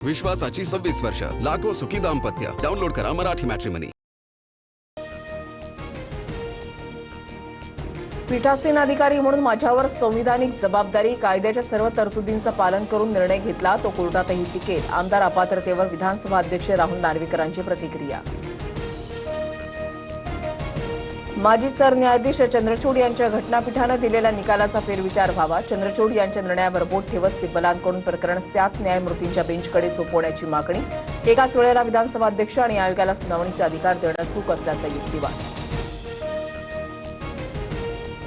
विश्वासाची 26 वर्ष, लाखो सुखी दाम्पत्य. डाउनलोड करा मराठी मॅट्रिमनी. पीठासीन अधिकारी म्हणून माझ्यावर संविधानिक जबाबदारी, कायद्याच्या सर्व तरतुदींचं पालन करून निर्णय घेतला तो कोर्टातही टिकेल. आमदार अपात्रतेवर विधानसभा अध्यक्ष राहुल नार्वेकरांची प्रतिक्रिया. माजी सरन्यायाधीश चंद्रचूड यांच्या घटनापीठानं दिलेल्या निकालाचा फेरविचार व्हावा. चंद्रचूड यांच्या निर्णयावर बोट ठेवत सिब्बलांकडून प्रकरण 7 न्यायमूर्तींच्या बेंचकडे सोपवण्याची मागणी. एकाच वेळेला विधानसभा अध्यक्ष आणि आयोगाला सुनावणीचे अधिकार देणं चूक असल्याचा युक्तिवाद.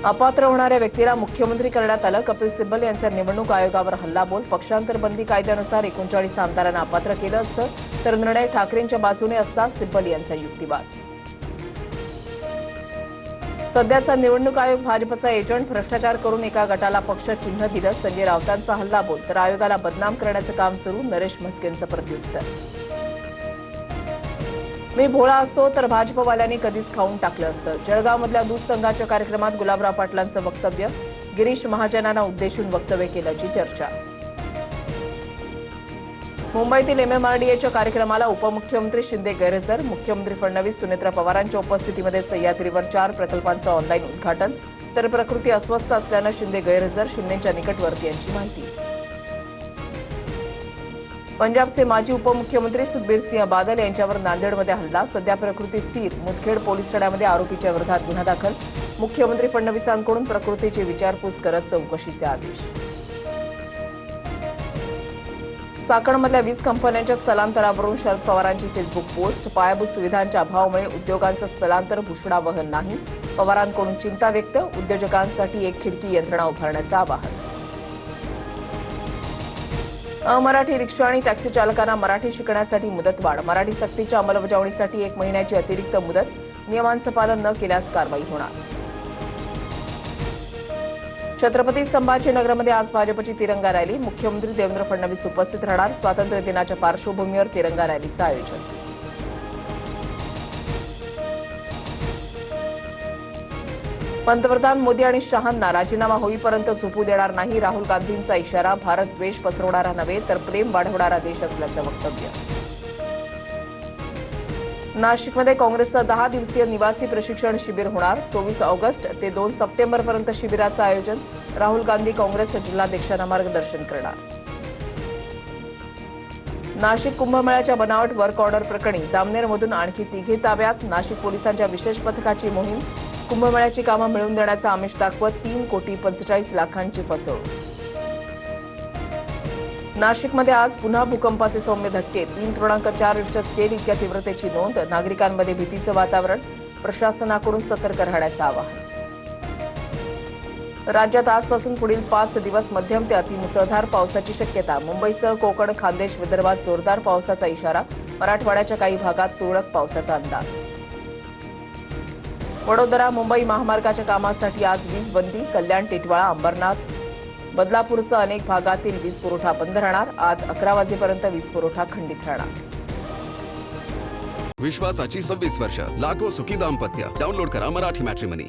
अपात्र होणाऱ्या व्यक्तीला मुख्यमंत्री करण्यात आलं. कपिल सिब्बल यांचा निवडणूक आयोगावर हल्लाबोल. पक्षांतर बंदी कायद्यानुसार 39 आमदारांना अपात्र केलं असतं तर निर्णय ठाकरेंच्या बाजूने असता, सिब्बल यांचा युक्तिवाद. सध्याचा निवडणूक आयोग भाजपचा एजंट, भ्रष्टाचार करून एका गटाला पक्ष चिन्ह दिलं. संजय राऊतांचा हल्लाबोल. तर आयोगाला बदनाम करण्याचं काम सुरू, नरेश म्हस्केंचं प्रत्युत्तर. मी भोळा असतो तर भाजपवाल्यांनी कधीच खाऊन टाकलं असतं. जळगावमधल्या दूध संघाच्या कार्यक्रमात गुलाबराव पाटलांचं वक्तव्य. गिरीश महाजनांना उद्देशून वक्तव्य केल्याची चर्चा. मुंबईतील एमएमआरडीएच्या कार्यक्रमाला उपमुख्यमंत्री शिंदे गैरहजर. मुख्यमंत्री फडणवीस, सुनेत्रा पवारांच्या उपस्थितीमध्ये सह्याद्रीवर 4 प्रकल्पांचं ऑनलाईन उद्घाटन. तर प्रकृती अस्वस्थ असल्यानं शिंदे गैरहजर. शिंदेच्या निकटवर्तीयांची माहिती. पंजाबचे माजी उपमुख्यमंत्री सुखबीर सिंह बादल यांच्यावर नांदेडमध्ये हल्ला. सध्या प्रकृती स्थिर. मुदखेड पोलीस ठाण्यामध्ये आरोपीच्या विरोधात गुन्हा दाखल. मुख्यमंत्री फडणवीसांकडून प्रकृतीची विचारपूस करत चौकशीचे आदेश. चाकणमधल्या 20 कंपन्यांच्या स्थलांतरावरून शरद पवारांची फेसबुक पोस्ट. पायाभूत सुविधांच्या अभावामुळे उद्योगांचं स्थलांतर भूषणावह नाही. पवारांकडून चिंता व्यक्त. उद्योजकांसाठी एक खिडकी यंत्रणा उभारण्याचं आवाहन. अमराठी रिक्षा आणि टॅक्सी चालकांना मराठी शिकण्यासाठी मुदतवाढ. मराठी सक्तीच्या अंमलबजावणीसाठी 1 महिन्याची अतिरिक्त मुदत. नियमांचं पालन न केल्यास कारवाई होणार. छत्रपती संभाजीनगरमध्ये आज भाजपची तिरंगा रॅली. मुख्यमंत्री देवेंद्र फडणवीस उपस्थित राहणार. स्वातंत्र्य दिनाच्या पार्श्वभूमीवर तिरंगा रॅलीचं आयोजन. पंतप्रधान मोदी आणि शहांना राजीनामा होईपर्यंत झोपू देणार नाही. राहुल गांधींचा इशारा. भारत द्वेष पसरवणारा नव्हे तर प्रेम वाढवणारा देश असल्याचं वक्तव्य. नाशिकमध्ये काँग्रेसचं 10 दिवसीय निवासी प्रशिक्षण शिबिर होणार. 24 ऑगस्ट ते 2 सप्टेंबरपर्यंत शिबिराचं आयोजन. राहुल गांधी काँग्रेस जिल्हाध्यक्षांना मार्गदर्शन करणार. नाशिक कुंभमेळ्याच्या बनावट वर्क ऑर्डर प्रकरणी जामनेरमधून आणखी 3 ताब्यात. नाशिक पोलिसांच्या विशेष पथकाची मोहीम. कुंभमेळ्याची कामं मिळवून देण्याचं आमिष दाखवत 3,45,00,000 फसवणूक. नाशिकमध्ये आज पुन्हा भूकंपाचे सौम्य धक्के. 3.4 रिश्टर स्केल इतक्या तीव्रतेची नोंद. नागरिकांमध्ये भीतीचं वातावरण. प्रशासनाकडून सतर्क राहण्याचं आवाहन. राज्यात आजपासून पुढील 5 दिवस मध्यम ते अतिमुसळधार पावसाची शक्यता. मुंबईसह कोकण, खान्देश, विदर्भात जोरदार पावसाचा इशारा. मराठवाड्याच्या काही भागात तुरळक पावसाचा अंदाज. वडोदरा मुंबई महामार्गाच्या कामासाठी आज वीज बंदी. कल्याण, टिटवाळा, अंबरनाथ, बदलापूरसह अनेक भागातील वीज पुरवठा बंद राहणार. आज 11 वाजेपर्यंत वीज पुरवठा खंडित राहणार. विश्वासाची 26 वर्ष, लाखो सुखी दाम्पत्य. डाउनलोड करा मराठी मॅट्रिमनी.